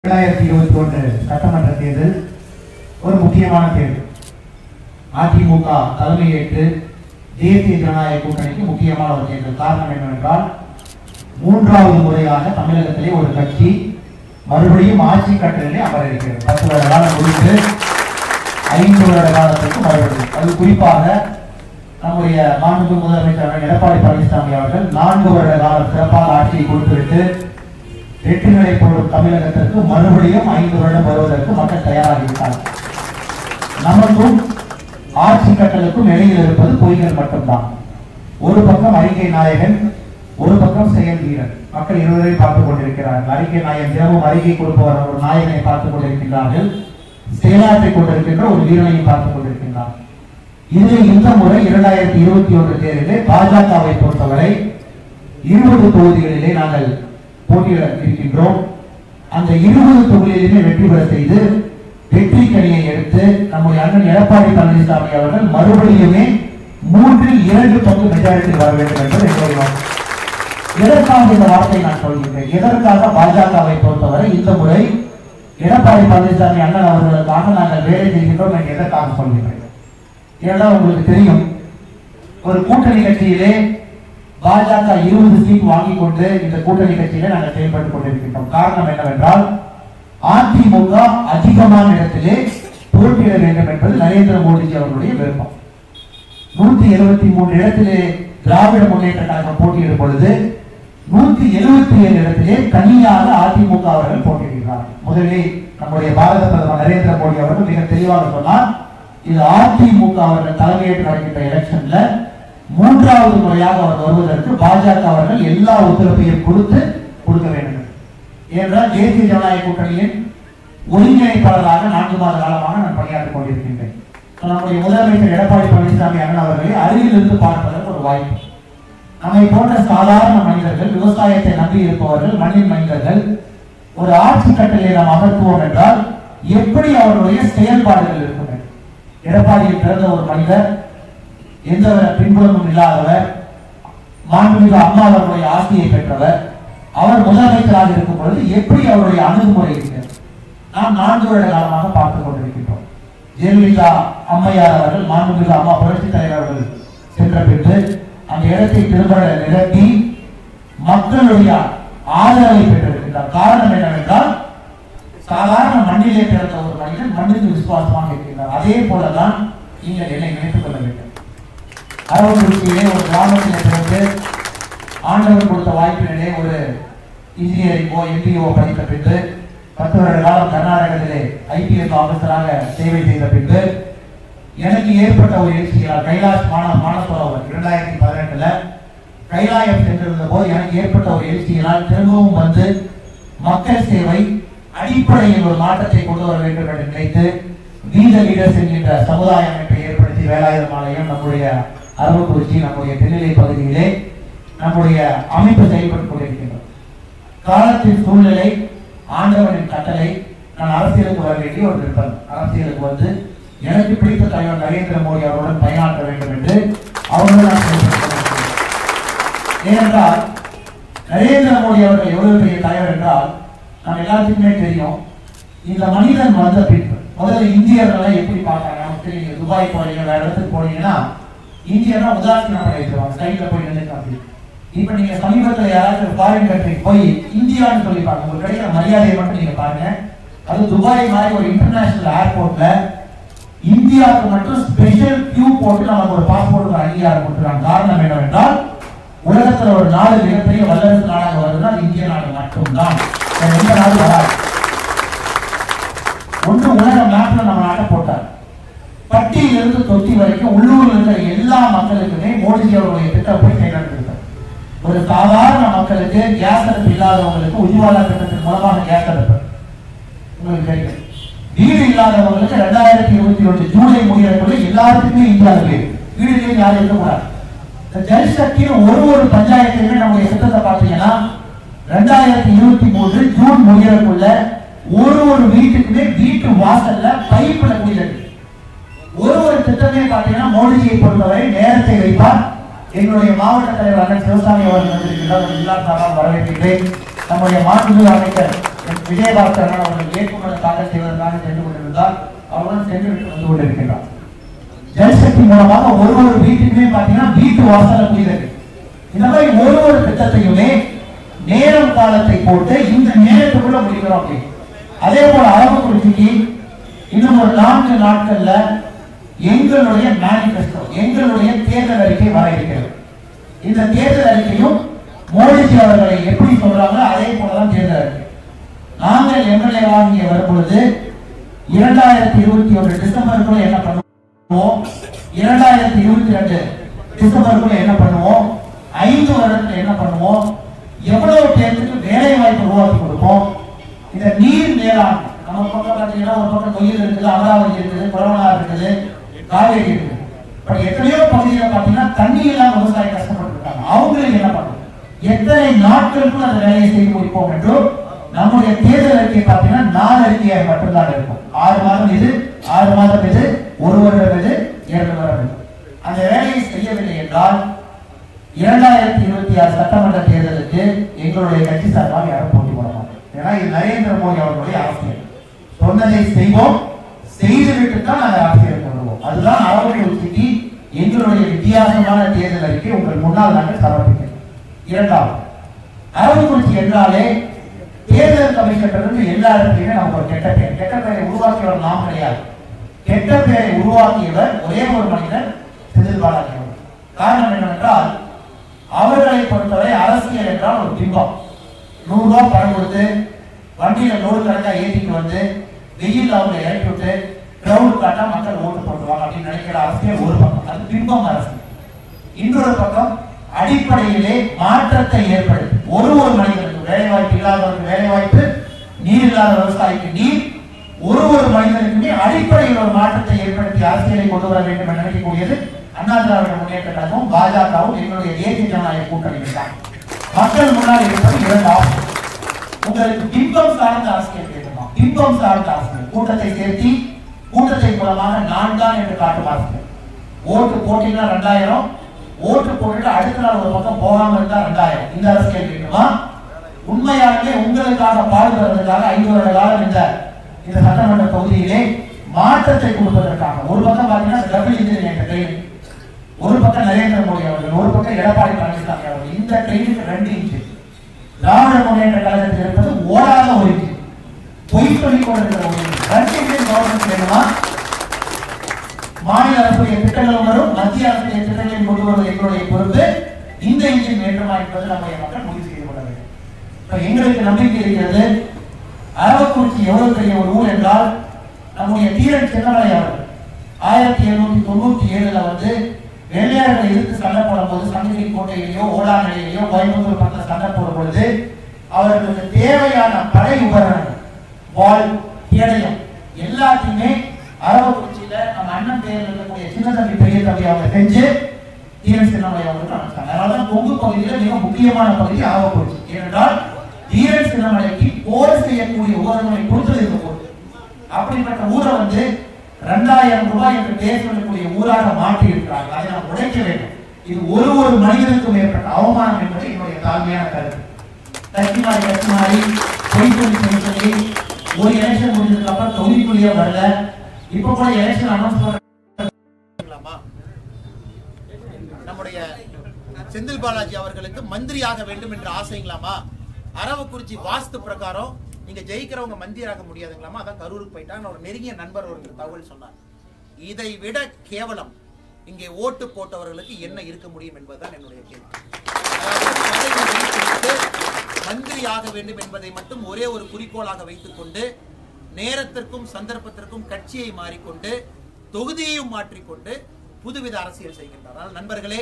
2021 சட்டமன்ற தேர்தல் ஒரு முக்கியமான தேர்தல். அதிமுக தலைமையேற்று தேசிய ஜனநாயக கூட்டணிக்கு முக்கியமான ஒரு தேர்தல். காரணம் என்னவென்றால், மூன்றாவது முறையாக தமிழகத்திலே ஒரு கட்சி மறுபடியும் ஆட்சி கட்டளையிலே அமர இருக்கிறது. 10 வருட காலம் முடித்து 5 வருட காலத்துக்கு மறுபடியும், அது குறிப்பாக நம்முடைய மாண்புமிகு முதலமைச்சர் எடப்பாடி பழனிசாமி அவர்கள் 4 வருட காலம் சிறப்பாக ஆட்சியை கொடுத்துவிட்டு வெற்றிகளை போடும் தமிழகத்திற்கு மறுபடியும் 5 வருடம் வருவதற்கு மக்கள் தயாராகிவிட்டார்கள். நமக்கும் ஆட்சி கட்டலுக்கும் இடையில் இருப்பது பொய்கள் மட்டும்தான். ஒரு பக்கம் அறிக்கை நாயகன், ஒரு பக்கம் செயல் வீரன். மக்கள் இருவரையும் பார்த்துக் கொண்டிருக்கிறார்கள். அறிக்கை நாயகன் தினமும் அறிக்கை கொடுப்பவர் ஒரு நாயகனை பார்த்துக் கொண்டிருக்கின்றார்கள், செயலாற்றிக் கொண்டிருக்கின்ற ஒரு வீரனையும் பார்த்துக் கொண்டிருக்கின்றார்கள். இதில் இந்த முறை 2021 தேர்தலில் பாஜகவை பொறுத்தவரை 20 தொகுதிகளிலே நாங்கள் போட்டியிட இருக்கின்றோம். அந்த 20 தொகுதிகளிலுமே வெற்றி பெற செய்து வெற்றி கனியை எடுத்து நம்முடைய அண்ணன் எடப்பாடி பழனிசாமி அவர்கள் மறுபடியுமே 3இல் 2 பங்கு மெஜாரிட்டி வர வேண்டும் என்பது என்னுடைய வார்த்தை. எதற்காக இந்த வார்த்தை நான் சொல்கின்றேன்? எதற்காக பாஜகவை பொறுத்தவரை இந்த முறை எடப்பாடி பழனிசாமி அண்ணன் அவர்களுக்காக நாங்கள் வேலை செய்கின்றோம் என்று எதற்காக சொல்கின்றேன்? ஏன்னா உங்களுக்கு தெரியும், ஒரு கூட்டணி கட்சியிலே பாஜக 20 சீட் வாங்கிக் கொண்டு இந்த கூட்டணி கட்சியிலே நாங்கள் செயல்பட்டுக் கொண்டிருக்கின்றோம். காரணம் என்னவென்றால், அதிமுக அதிகமான இடத்திலே போட்டியிட வேண்டும் என்பது நரேந்திர மோடிஜி அவர்களுடைய விருப்பம். 173 இடத்திலே திராவிட முன்னேற்ற கழகம் போட்டியிடும் பொழுது 177 இடத்திலே தனியாக அதிமுக அவர்கள் போட்டியிடுகிறார்கள். முதலில் நம்முடைய பாரத பிரதமர் நரேந்திர மோடி அவர்கள் மிக தெளிவாக சொன்னார், இது அதிமுக அவர்கள் தலைமையேற்று நடக்கின்ற எலெக்ஷன்ல 3வது முறையாக அவர் வருவதற்கு பாஜக அவர்கள் எல்லா ஒத்துழைப்பையும் கொடுக்க வேண்டும். ஏனென்றால் தேசிய ஜனநாயக கூட்டணியின் ஒருங்கிணைப்பாளராக 4 மாத காலமாக நான் பணியாற்றிக் கொண்டிருக்கின்றேன். நம்முடைய முதலமைச்சர் எடப்பாடி பழனிசாமி அண்ணன் அவர்களை அருகிலிருந்து பார்ப்பதற்கு ஒரு வாய்ப்பு. நம்மை போன்ற சாதாரண மனிதர்கள், விவசாயத்தை நம்பி இருப்பவர்கள், மண்ணின் மனிதர்கள் ஒரு ஆட்சி கட்டளை நாம் அமர்த்துவோம் என்றால் எப்படி அவருடைய செயல்பாடுகள் இருக்கும்? எடப்பாடியில் பிறந்த ஒரு மனிதர், எந்த பின்புலமும் இல்லாதவர், மாண்புமிகு அம்மா அவர்களுடைய ஆட்சியை பெற்றவர், அவர் முதலமைச்சராக இருக்கும் பொழுது எப்படி அவருடைய அணுகுமுறை இருக்கிறது? நாம் 4 வருட காலமாக பார்த்துக் கொண்டிருக்கின்றோம். ஜெயலலிதா அம்மையார் அவர்கள், மாண்புமிகு அம்மா புரட்சித் தலைவர் அவர்கள் சென்ற பின்பு அந்த இடத்தை திரும்ப நிரப்பி மக்களுடைய ஆதரவை பெற்றிருக்கின்றார். காரணம் என்னவென்றால், சாதாரண மண்ணிலே பிறந்த ஒரு மனிதன் மண்ணுக்கு விசுவாசமாக இருக்கின்றார். அதே போலதான் நீங்கள் என்னை நினைத்துக் கொள்ள வேண்டும். அரவக்குறிச்சியிலே ஒரு கிராமத்திலே பிறந்து ஆண்டவர் கொடுத்த வாய்ப்பினிலே ஒரு இன்ஜினியரிங்கோ MBO படித்த பின்பு 10 வருட காலம் கர்நாடகத்திலே IPS ஆபீசராக சேவை செய்த பின்பு எனக்கு ஏற்பட்ட ஒரு எழுச்சியால் கைலாஷ் மானசரோவர் 2018 கைலாயம் சென்றிருந்த போது எனக்கு ஏற்பட்ட ஒரு எழுச்சியினால் திரும்பவும் வந்து மக்கள் சேவை அடிப்படையில் ஒரு மாற்றத்தை கொண்டு வர வேண்டும் என்று நினைத்து வீத லீடர்ஸ் என்கின்ற சமுதாய அமைப்பை ஏற்படுத்தி வேலாயுதம் ஆலயம், நம்முடைய அரவக்குறிச்சி, நம்முடைய தென்னிலை பகுதியிலே நம்முடைய அமைப்பு செயல்பட்டுக் கொண்டிருக்கின்றோம். காலத்தின் சூழ்நிலை, ஆண்டவனின் கட்டளை, நான் அரசியலுக்கு வர வேண்டிய ஒரு நிர்பந்தம். அரசியலுக்கு வந்து எனக்கு பிடித்த தலைவர் நரேந்திர மோடி அவருடன் பயனாற்ற வேண்டும் என்று அவர்கள் நான் செயல்படுத்த. ஏனென்றால் நரேந்திர மோடி அவர்கள் எவ்வளவு பெரிய தலைவர் என்றால், நம்ம எல்லாத்துக்குமே தெரியும். இந்த மனிதன் வந்த பின்பு முதல்ல இந்தியர்களை எப்படி பார்த்தாங்க நமக்கு தெரியும். துபாய் போறீங்க, வேற இடத்துக்கு போனீங்கன்னா இந்தியனா உதாசீனம் பண்ணிடுவாங்க, சைட்ல போய் நின்றுக்காங்க. இப்ப நீங்க சமீபத்தில் யாராவது ஃபாரின் கண்ட்ரிக்கு போய் இந்தியான்னு சொல்லிப்பாங்க, உங்களுக்கு கிடைக்கிற மரியாதையை மட்டும் நீங்க பாருங்க. அது துபாய் மாதிரி ஒரு இன்டர்நேஷனல் ஏர்போர்ட்ல இந்தியாவுக்கு மட்டும் ஸ்பெஷல் கியூ போட்டு நமக்கு ஒரு பாஸ்போர்ட் அங்கீகாரம் கொடுத்துருக்காங்க. காரணம் என்னவென்றால், உலகத்துல ஒரு நாடு மிகப்பெரிய வல்லரசு நாடாக வருதுன்னா இந்திய நாடு மட்டும்தான், எந்த நாடு வராது. ஒன்று உலக மேப்ல நம்ம நாட்டை போட்டார். பட்டியிலிருந்து தொட்டி வரைக்கும் உள்ளூரில் இருக்கிற எல்லா மக்களுக்குமே மோடிஜி அவருடைய திட்டம் போய் செயல்படுத்திருக்கார். ஒரு சாதாரண மக்களுக்கு கேஸ் அடுப்பு இல்லாதவங்களுக்கு உஜ்வாலா திட்டத்தின் மூலமாக கேஸ் அடுப்பு உங்களுக்கு தெரியும். வீடு இல்லாதவங்களுக்கு 2021 ஜூலை முடியறதுக்குள்ள எல்லாருக்குமே இந்தியாவில் வீடுகளே யாரும் இருக்கக்கூடாது. ஜல்சக்தியின் ஒரு பஞ்சாயத்துமே நம்முடைய திட்டத்தை பார்த்தீங்கன்னா 2023 ஜூன் முடியறதுக்குள்ள ஒரு வீட்டுக்குமே வீட்டு வாசல்ல பைப்புல குடிநீர். ஒரு திட்டமே பார்த்தீங்கன்னா மோடிஜியை பொறுத்தவரை நேரத்தை வைப்பார். எங்களுடைய மாவட்ட தலைவர் அண்ணன் சிவசாமி அவர்கள் வந்திருக்கிறார், வரவேற்கிறேன். நம்முடைய மாண்புமிகு அமைச்சர் விஜயபாஸ்கரன் அவர்கள் வேட்புமனு தாக்கல் செய்வதற்காக சென்று கொண்டிருந்தால் அவர்களும் சென்று விட்டு வந்து கொண்டிருக்கிறார். ஜல்சக்தி மூலமாக ஒரு வீட்டுக்குமே பாத்தீங்கன்னா வீட்டு வாசல புரிதல். இந்த மாதிரி ஒரு திட்டத்தையுமே நேரம் காலத்தை போட்டு இந்த நேரத்துக்குள்ள முடிக்கிறோம். அப்படி அதே போல அரவக்குறிச்சிக்கு இன்னும் ஒரு 4 நாட்கள்ல எங்களுடைய மேனிபெஸ்டோ, எங்களுடைய தேர்தல் அறிக்கை வர இருக்கிறது. இந்த தேர்தல் அறிக்கையும் மோடிஜி அவர்களை எப்படி சொல்றாங்க அதே போலதான் தேர்தல் அறிக்கை. நாங்கள் எம்எல்ஏ வாங்கிய வரும்பொழுது 2021 டிசம்பருக்குள்ள என்ன பண்ணுவோம், 2022 டிசம்பருக்குள்ள என்ன பண்ணுவோம், 5 வருடத்துல என்ன பண்ணுவோம், எவ்வளவு பேருக்கு வேலை வாய்ப்பு உருவாக்கி கொடுப்போம். இந்த நீர் மேலாண்மை நம்ம பக்கம் பார்த்தீங்கன்னா ஒரு பக்கம் நொய்யல் இருக்குது, அமராவதி இருக்குது, கொரோனா இருக்குது, காவேரி இருக்குது. பட் எத்தனையோ பகுதியில் பார்த்தீங்கன்னா தண்ணி இல்லாம விவசாயம் கஷ்டப்பட்டு இருக்காங்க. அவங்களுக்கு என்ன பண்ணும், எத்தனை நாட்களுக்கும் அந்த வேலையை செய்து முடிப்போம் என்றும் நம்முடைய தேர்தல் அறிக்கை பார்த்தீங்கன்னா 4 அறிக்கையாக மட்டும்தான் இருக்கும். 6 மாதம் இது, 6 மாதம் இது, 1 வருடம் இது, 2 வருடம் இது. அந்த வேலையை செய்யவில்லை என்றால் 2026 சட்டமன்ற தேர்தலுக்கு எங்களுடைய கட்சி சார்பாக யாரும் போட்டி போட மாட்டோம். ஏன்னா இது நரேந்திர மோடி அவர்களுடைய அரசியல். சொன்னதை செய்வோம், செய்துவிட்டு தான் நாங்கள் அரசியல் கொள்வோம். அதுதான் அரவக்குறிச்சிக்கு எங்களுடைய வித்தியாசமான தேர்தல் அறிக்கை உங்கள் முன்னால் நாங்கள் சமர்ப்பிக்கிறோம். 2வது, அரவக்குறிச்சி என்றாலே தேர்தல் கமிஷன் எல்லா இடத்துலையுமே நமக்கு ஒரு கெட்ட பெயர். கெட்ட பெயரை உருவாக்கியவர் நாம் கிடையாது. கெட்ட பெயரை உருவாக்கியவர் ஒரே ஒரு மனிதர், செந்தில் பாலாஜி அவர்கள். காரணம் என்னவென்றால் அவர்களை பொறுத்தவரை அரசியல் என்றால் ஒரு பிம்பம். 100 ரூபாய் பணம் கொடுத்து வண்டியில 100 கணக்கா ஏற்றிட்டு வந்து வெயில் அவங்க இறக்கி விட்டு கிரவுண்ட் காட்டா மக்கள் ஓட்டு போடுவாங்க அப்படின்னு நினைக்கிற அரசியல் ஒரு பக்கம், அது பிம்பம் அரசியல். இன்னொரு பக்கம் அடிப்படையிலே மாற்றத்தை ஏற்படுத்தி ஒரு மனிதனுக்கு வேலை வாய்ப்பு இல்லாதவருக்கு வேலை வாய்ப்பு, நீர் இல்லாத விவசாயிக்கு நீர், ஒரு மனிதனுக்குமே அடிப்படையில் ஒரு மாற்றத்தை ஏற்படுத்தி அரசியலை கொண்டு வர வேண்டும் என்று நினைக்கக்கூடியது அண்ணா திராவிட முன்னேற்ற கழகமும் பாஜகவும் எங்களுடைய தேசிய ஜனநாயக கூட்டணி தான். மக்கள் முன்னால் இருப்பது 2 ஆப்ஷன். உங்களுக்கு பிம்பம் சார்ந்த அரசியல் கேட்குமா, பிம்பம் சார்ந்த அரசியல், கூட்டத்தை சேர்த்தி கூட்டத்தை மூலமாக நான் தான் என்று காட்டும் அரசியல். ஓட்டு போட்டீங்கன்னா 2000, ஓட்டு போட்டுட்டு அடுத்த நாள் ஒரு பக்கம் போகாம இருந்தா 2000, இந்த அரசியல் கேட்குமா? உண்மையாகவே உங்களுக்காக பாடுபடுவதற்காக 5 வருட காலம் இந்த சட்டமன்ற தொகுதியிலே மாற்றத்தை கொடுப்பதற்காக ஒரு பக்கம் பாத்தீங்கன்னா டபுள் இன்ஜின் என்ற ட்ரெயின், ஒரு பக்கம் நரேந்திர மோடி அவர்கள், ஒரு பக்கம் எடப்பாடி பழனிசாமி அவர்கள். இந்த ட்ரெயினுக்கு 2 இன்ஜின். திராவிட முன்னேற்ற கழகத்தில் இருப்பது ஓடாத ஒரு இன்ஜின், பொய் சொல்லிக் கொண்டிருக்கிற ஒரு இன்ஜின். 2 இன்ஜின் கவர்மெண்ட் வேணுமா? மாநில அரசுடைய திட்டங்களும் வரும், மத்திய அரசுடைய திட்டங்களை கொண்டு வருவது எங்களுடைய பொறுப்பு. இந்த இன்ஜின் வேண்டுமா என்பது நம்முடைய மக்கள் முடிவு செய்து கொள்ள வேண்டும். இப்ப எங்களுக்கு நம்பிக்கை இருக்கிறது. அரவக்குறிச்சி எவ்வளவு பெரிய ஒரு ஊர் என்றால் நம்முடைய தீரன் சின்னமலை அவர்கள் 1797 வந்து வெள்ளையர்களை எதிர்த்து சண்டை போடும் போது சங்ககிரி கோட்டையிலேயோ ஓடா நிலையிலேயோ கோயம்புத்தூர் பக்கத்தில் சண்டை போடும் பொழுது அவர்களுக்கு தேவையான படை உபகரணங்கள், வாள், கேடயம் எல்லாத்தையுமே அரவக்குறிச்சியில நம்ம அண்ணன் பேரில் இருக்கக்கூடிய சின்ன தம்பி பெரிய தம்பி அவங்க செஞ்சு தீரன் சின்னமலை அவர்களுக்கு அமைச்சாங்க. அதனாலதான் கொங்கு பகுதியில் மிக முக்கியமான பகுதி அரவக்குறிச்சி. ஏனென்றால் தீரன் சின்னமலைக்கு போர் செய்யக்கூடிய உபகரணங்களை கொடுத்தது இந்த ஊர். அப்படிப்பட்ட ஊரை வந்து 2000 ரூபாய் என்று பேர் சொல்லக்கூடிய ஊராக மாற்றி இருக்கிறார்கள். அதை நாம் உடைக்க வேண்டும். இது ஒரு மனிதனுக்கும் ஏற்பட்ட அவமானம் என்பது என்னுடைய தாழ்மையான கருத்து. கட்சி பொய் சொல்லி ஒரு எலெக்ஷன் முடிஞ்சதுக்கு அப்புறம் தொகுதிக்குள்ளேயே வரல. இப்ப கூட எலெக்ஷன் அனௌன்ஸ் பண்ணலாமா? நம்முடைய செந்தில் பாலாஜி அவர்களுக்கு மந்திரியாக வேண்டும் என்ற ஆசைங்களாமா? அரவக்குறிச்சி வாஸ்து பிரகாரம் நீங்க ஜெயிக்கிறவங்க மந்திரியாக முடியாதுங்களாமா? அதான் கரூருக்கு போயிட்டாங்க. ஒரு நெருங்கிய நண்பர் ஒரு தகவல் சொன்னார். இதை விட கேவலம் இங்கே ஓட்டு போட்டவர்களுக்கு என்ன இருக்க முடியும் என்பதுதான் என்னுடைய கேள்வி. மந்திரியாக வேண்டும் என்பதை மட்டும் ஒரே ஒரு குறிக்கோளாக வைத்துக் கொண்டு நேரத்திற்கும் சந்தர்ப்பத்திற்கும் கட்சியை மாறிக்கொண்டு தொகுதியையும் மாற்றிக்கொண்டு புதுவித அரசியல் செய்கின்றார். நண்பர்களே,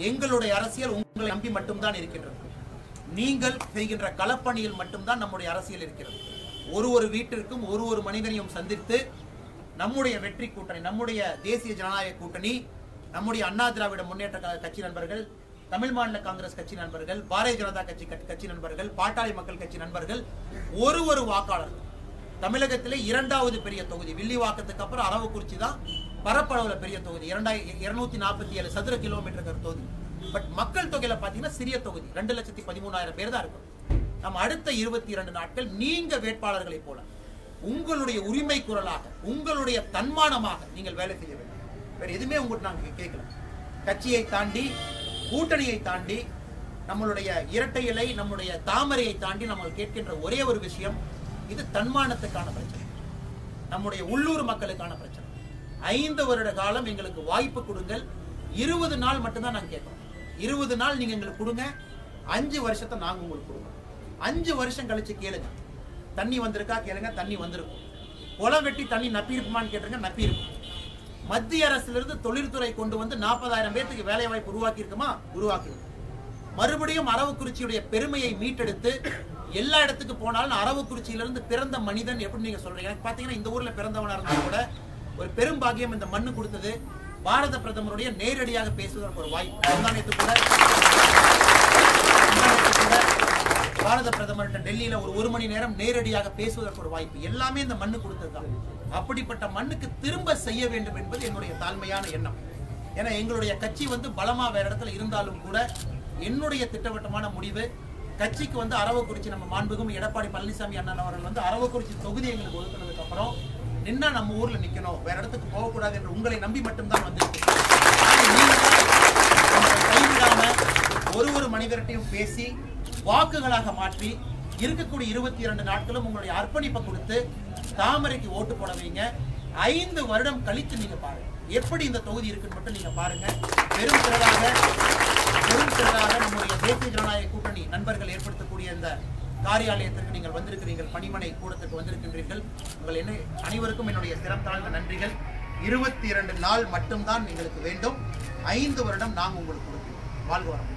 எங்களுடைய அரசியல் உங்களை நம்பி மட்டும்தான் இருக்கின்றது. நீங்கள் செய்கின்ற களப்பணியில் மட்டும்தான் நம்முடைய அரசியல் இருக்கிறது. ஒரு வீட்டிற்கும் ஒரு மனிதனையும் சந்தித்து நம்முடைய வெற்றி கூட்டணி, நம்முடைய தேசிய ஜனநாயக கூட்டணி, நம்முடைய அண்ணா திராவிட முன்னேற்ற கட்சி நண்பர்கள், தமிழ் மாநில காங்கிரஸ் கட்சி நண்பர்கள், பாரதிய ஜனதா கட்சி நண்பர்கள், பாட்டாளி மக்கள் கட்சி நண்பர்கள், ஒரு வாக்காளர் தமிழகத்திலே 2வது பெரிய தொகுதி. வில்லிவாக்கத்துக்கு அப்புறம் அரவக்குறிச்சி தான் பரப்பளவுல பெரிய தொகுதி. 247 சதுர கிலோமீட்டர் தொகுதி. பட் மக்கள் தொகையில பாத்தீங்கன்னா சிறிய தொகுதி, 2,13,000 பேர் தான் இருக்கும். நம்ம அடுத்த 22 நாட்கள் நீங்க வேட்பாளர்களை போல உங்களுடைய உரிமை குரலாக, உங்களுடைய தன்மானமாக நீங்கள் வேலை செய்ய வேண்டும். வேற எதுவுமே உங்களுக்கு நாங்கள் கேட்கல. கட்சியை தாண்டி, கூட்டணியை தாண்டி, நம்மளுடைய இரட்டை இலை, நம்முடைய தாமரையை தாண்டி நம்ம கேட்கின்ற ஒரே ஒரு விஷயம், இது தன்மானத்துக்கான பிரச்சனை, நம்முடைய உள்ளூர் மக்களுக்கான பிரச்சனை. 5 வருட காலம் எங்களுக்கு வாய்ப்பு கொடுங்கள். 20 நாள் மட்டும்தான் நாங்க கேட்கிறோம். 20 நாள் நீங்க எங்களுக்கு கொடுங்க. 5 வருஷத்தை நாங்க உங்களுக்கு கொடுங்க. 5 வருஷம் கழிச்சு கேளுங்க, தண்ணி வந்திருக்கா கேளுங்க, தண்ணி வந்திருக்கும். குளம் வெட்டி தண்ணி நப்பி இருக்குமான்னு கேட்டுருங்க, நப்பி இருக்கும். மத்திய அரசுல இருந்து தொழில்துறை கொண்டு வந்து 40,000 பேருக்கு வேலை வாய்ப்பு உருவாக்கி இருக்குமா? உருவாக்கி. மறுபடியும் அரவக்குறிச்சியுடைய பெருமையை மீட்டெடுத்து எல்லா இடத்துக்கு போனாலும் அரவக்குறிச்சியிலிருந்து பிறந்த மனிதன் எப்படி நீங்க சொல்றீங்க? எனக்கு பாத்தீங்கன்னா இந்த ஊர்ல பிறந்தவனா இருந்தா கூட ஒரு பெரும் பாக்கியம் இந்த மண்ணு கொடுத்தது பாரத பிரதமருடைய நேரடியாக பேசுவதற்கு ஒரு வாய்ப்பு. கூட பாரத பிரதமர்கிட்ட டெல்லியில ஒரு மணி நேரம் நேரடியாக பேசுவதற்கு ஒரு வாய்ப்பு. எல்லாமே இந்த மண்ணு கொடுத்ததுதான். அப்படிப்பட்ட மண்ணுக்கு திரும்ப செய்ய வேண்டும் என்பது என்னுடைய தாழ்மையான எண்ணம். ஏன்னா எங்களுடைய கட்சி பலமா வேற இடத்துல இருந்தாலும் கூட என்னுடைய திட்டவட்டமான முடிவு, கட்சிக்கு அரவக்குறிச்சி நம்ம மாண்புகும் எடப்பாடி பழனிசாமி அண்ணன் அவர்கள் அரவக்குறிச்சி தொகுதி எங்களுக்கு ஒதுக்கினதுக்கு அப்புறம் நின்னா நம்ம ஊர்ல நிக்கணும், வேற இடத்துக்கு போகக்கூடாது என்று உங்களை நம்பி மட்டும்தான் வந்திருக்கு. கைவிடாம ஒரு மனிதர்கிட்டையும் பேசி வாக்குகளாக மாற்றி இருக்கக்கூடிய 22 நாட்களும் உங்களுடைய அர்ப்பணிப்பை கொடுத்து தாமரைக்கு ஓட்டு போட வைங்க. 5 வருடம் கழித்து நீங்க பாருங்க எப்படி இந்த தொகுதி இருக்குன்னு மட்டும் நீங்க பாருங்க. பெரும் திரளாக நம்முடைய தேசிய ஜனநாயக கூட்டணி நண்பர்கள் ஏற்படுத்தக்கூடிய இந்த காரியாலயத்திற்கு நீங்கள் வந்திருக்கிறீர்கள், பணிமனை கூடத்துக்கு வந்திருக்கின்றீர்கள். உங்கள் அனைவருக்கும் என்னுடைய சிறந்தாழ்ந்த நன்றிகள். 22 நாள் மட்டும்தான் எங்களுக்கு வேண்டும். 5 வருடம் நாங்கள் உங்களுக்கு கொடுக்கிறோம். வாழ்க வளமுடன்.